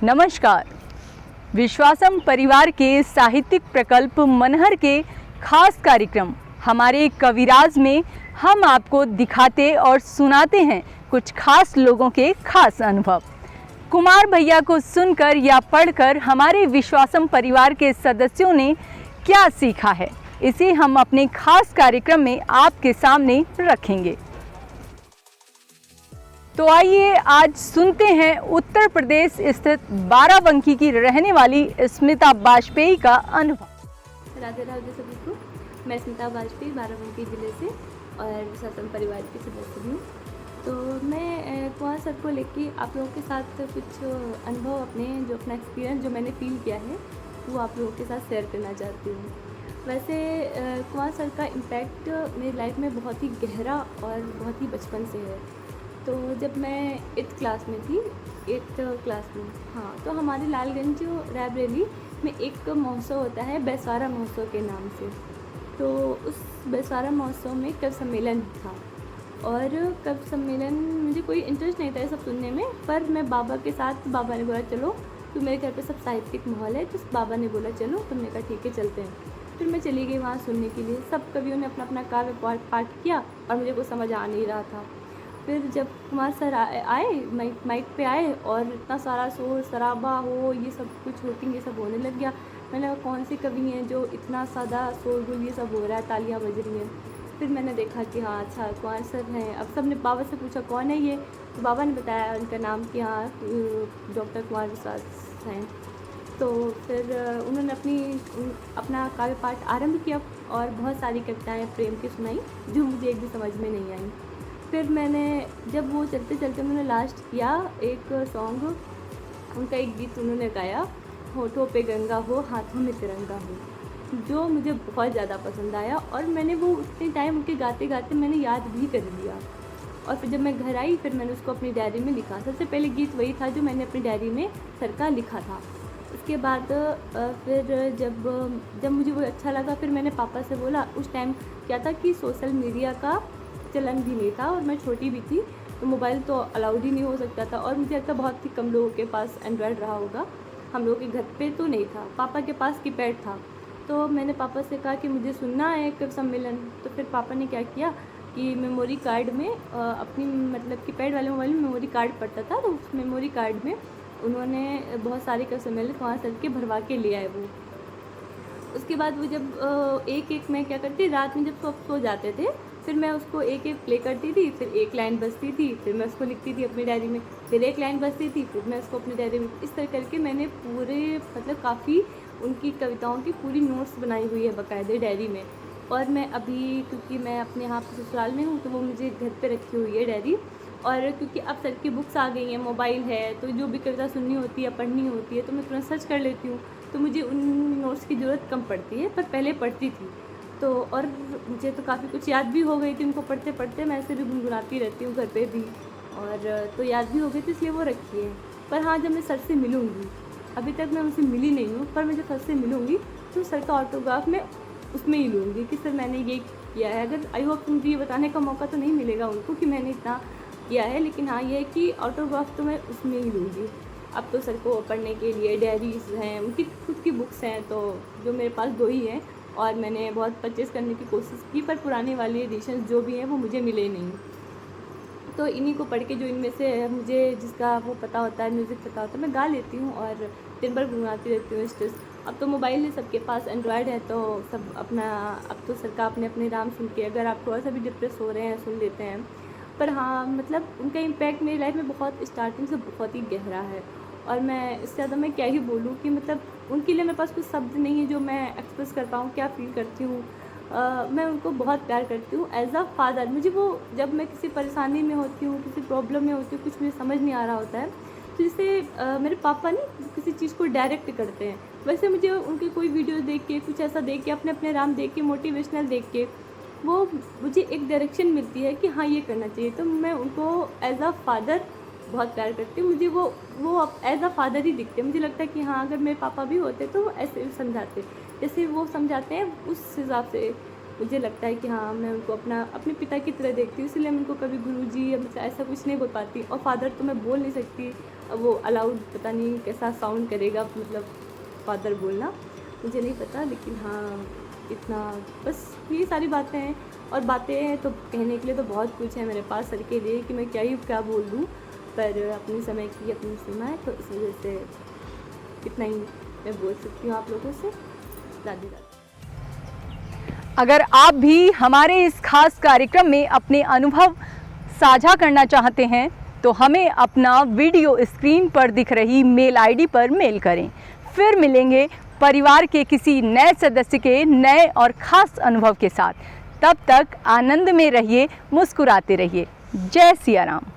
नमस्कार। विश्वासम परिवार के साहित्यिक प्रकल्प मनहर के खास कार्यक्रम हमारे कविराज में हम आपको दिखाते और सुनाते हैं कुछ खास लोगों के खास अनुभव। कुमार भैया को सुनकर या पढ़कर हमारे विश्वासम परिवार के सदस्यों ने क्या सीखा है, इसे हम अपने खास कार्यक्रम में आपके सामने रखेंगे। तो आइए आज सुनते हैं उत्तर प्रदेश स्थित बाराबंकी की रहने वाली स्मिता वाजपेयी का अनुभव। राधे राधे सभी को। मैं स्मिता वाजपेयी बाराबंकी ज़िले से और विश्वासम परिवार की सदस्य हूँ। तो मैं कुमार सर को लेके आप लोगों के साथ कुछ अनुभव अपने जो अपना एक्सपीरियंस जो मैंने फील किया है वो आप लोगों के साथ शेयर करना चाहती हूँ। वैसे कुमार सर का इम्पैक्ट मेरी लाइफ में बहुत ही गहरा और बहुत ही बचपन से है। तो जब मैं 8th क्लास में थी, 8th क्लास में, हाँ, तो हमारे लालगंज रायबरेली में एक महोत्सव होता है बैसारा महोत्सव के नाम से। तो उस बैसारा महोत्सव में कवि सम्मेलन था और कवि सम्मेलन मुझे कोई इंटरेस्ट नहीं था ये सब सुनने में, पर मैं बाबा के साथ, बाबा ने बोला चलो, तो मेरे घर पे सब साहित्यिक माहौल है, तो बाबा ने बोला चलो, तो मैंने कहा ठीक है चलते हैं। फिर मैं चली गई वहाँ सुनने के लिए। सब कवियों ने अपना अपना काव्य पाठ किया और मुझे कुछ समझ आ नहीं रहा था। फिर जब कुमार सर आए माइक पे आए और इतना सारा शोर शराबा हो, ये सब कुछ होटिंग ये सब होने लग गया। मैंने कहा कौन सी कवि हैं जो इतना सादा शोरगुल ये सब हो रहा है, तालियां बज रही हैं। फिर मैंने देखा कि हाँ अच्छा कुमार सर हैं। अब सब ने बाबा से पूछा कौन है ये, तो बाबा ने बताया उनका नाम कि हाँ डॉक्टर कुमार प्रसाद हैं। तो फिर उन्होंने अपना काव्य पाठ आरंभ किया और बहुत सारी कविताएँ प्रेम की सुनाई जो मुझे एक भी समझ में नहीं आई। फिर मैंने जब वो चलते चलते उन्होंने लास्ट किया एक सॉन्ग, उनका एक गीत उन्होंने गाया, होठों पे गंगा हो हाथों में तिरंगा हो, जो मुझे बहुत ज़्यादा पसंद आया और मैंने वो उतने टाइम उनके गाते गाते मैंने याद भी कर लिया। और फिर जब मैं घर आई फिर मैंने उसको अपनी डायरी में लिखा। सबसे पहले गीत वही था जो मैंने अपनी डायरी में सर का लिखा था। उसके बाद फिर जब मुझे वो अच्छा लगा फिर मैंने पापा से बोला। उस टाइम क्या था कि सोशल मीडिया का चलन भी नहीं था और मैं छोटी भी थी, तो मोबाइल तो अलाउड ही नहीं हो सकता था और मुझे लगता बहुत ही कम लोगों के पास एंड्रॉयड रहा होगा। हम लोगों के घर पे तो नहीं था, पापा के पास कीपैड था। तो मैंने पापा से कहा कि मुझे सुनना है कवि सम्मेलन। तो फिर पापा ने क्या किया कि मेमोरी कार्ड में अपनी मतलब कीपैड वाले मोबाइल में मेमोरी कार्ड पड़ता था, तो उस मेमोरी कार्ड में उन्होंने बहुत सारे कवि सम्मेलन वहाँ सर के भरवा के ले आए वो। उसके बाद वो जब एक मैं क्या करती, रात में जब सब सो जाते थे फिर मैं उसको एक एक प्ले करती थी, फिर एक लाइन बजती थी, फिर मैं उसको लिखती थी अपनी डायरी में, फिर एक लाइन बजती थी, फिर मैं उसको अपनी डायरी में, इस तरह करके मैंने पूरे मतलब काफ़ी उनकी कविताओं की पूरी नोट्स बनाई हुई है बाकायदे डायरी में। और मैं अभी क्योंकि मैं अपने यहाँ पर ससुराल में हूँ तो वो मुझे घर पर रखी हुई है डायरी। और क्योंकि अब सर की बुक्स आ गई हैं, मोबाइल है, तो जो भी कविता सुननी होती है पढ़नी होती है तो मैं तुरंत सर्च कर लेती हूँ, तो मुझे उन नोट्स की ज़रूरत कम पड़ती है, पर पहले पढ़ती थी। तो और मुझे तो काफ़ी कुछ याद भी हो गई थी उनको पढ़ते पढ़ते। मैं ऐसे भी गुनगुनाती रहती हूँ घर पे भी, और तो याद भी हो गई थी इसलिए वो रखी है। पर हाँ, जब मैं सर से मिलूँगी, अभी तक मैं उनसे मिली नहीं हूँ, पर मैं जब सर से मिलूँगी तो सर का ऑटोग्राफ मैं उसमें ही लूँगी कि सर मैंने ये किया है। अगर आई होप मुझे ये बताने का मौका तो नहीं मिलेगा उनको कि मैंने इतना किया है, लेकिन हाँ ये है कि ऑटोग्राफ तो मैं उसमें ही लूँगी। अब तो सर को पढ़ने के लिए डायरीज़ हैं, उनकी खुद की बुक्स हैं, तो जो मेरे पास 2 ही हैं और मैंने बहुत परचेज़ करने की कोशिश की, पर पुराने वाले एडिशंस जो भी हैं वो मुझे मिले नहीं। तो इन्हीं को पढ़ के जो इनमें से मुझे जिसका वो पता होता है, म्यूज़िक पता होता है, मैं गा लेती हूँ और दिन भर गुनगुनाती रहती हूँ स्टेज। अब तो मोबाइल है सबके पास, एंड्रॉयड है, तो सब अपना अब तो सर का अपने अपने राम सुन के अगर आप थोड़ा सा भी डिप्रेस हो रहे हैं सुन लेते हैं। पर हाँ मतलब उनका इम्पैक्ट मेरी लाइफ में बहुत स्टार्टिंग से बहुत ही गहरा है और मैं इससे ज़्यादा मैं क्या ही बोलूँ कि मतलब उनके लिए मेरे पास कुछ शब्द नहीं है जो मैं एक्सप्रेस कर पाऊँ क्या फ़ील करती हूँ। मैं उनको बहुत प्यार करती हूँ एज़ अ फादर। मुझे वो जब मैं किसी परेशानी में होती हूँ, किसी प्रॉब्लम में होती हूँ, कुछ मुझे समझ नहीं आ रहा होता है, तो जैसे मेरे पापा नहीं किसी चीज़ को डायरेक्ट करते हैं, वैसे मुझे उनके कोई वीडियो देख के, कुछ ऐसा देख के, अपने अपने राम देख के, मोटिवेशनल देख के वो मुझे एक डायरेक्शन मिलती है कि हाँ ये करना चाहिए। तो मैं उनको एज़ अ फादर बहुत प्यार करती हूँ। मुझे वो अब एज़ अ फादर ही दिखते हैं। मुझे लगता है कि हाँ अगर मेरे पापा भी होते तो वो ऐसे समझाते, जैसे वो समझाते हैं उस हिसाब से मुझे लगता है कि हाँ, मैं उनको अपने पिता की तरह देखती हूँ, इसलिए मैं उनको कभी गुरुजी या मतलब ऐसा कुछ नहीं बोल पाती। और फादर तो मैं बोल नहीं सकती, अब वो अलाउड पता नहीं कैसा साउंड करेगा, मतलब फादर बोलना मुझे नहीं पता, लेकिन हाँ इतना बस ये सारी बातें हैं। और बातें तो कहने के लिए तो बहुत कुछ है मेरे पास सर के लिए कि मैं क्या बोल दूँ, पर अपने समय की अपनी सीमा है, तो इस वजह से इतना ही मैं बोल सकती हूँ आप लोगों से। राधे राधे। अगर आप भी हमारे इस खास कार्यक्रम में अपने अनुभव साझा करना चाहते हैं तो हमें अपना वीडियो स्क्रीन पर दिख रही मेल आईडी पर मेल करें। फिर मिलेंगे परिवार के किसी नए सदस्य के नए और ख़ास अनुभव के साथ। तब तक आनंद में रहिए, मुस्कुराते रहिए। जय सिया राम।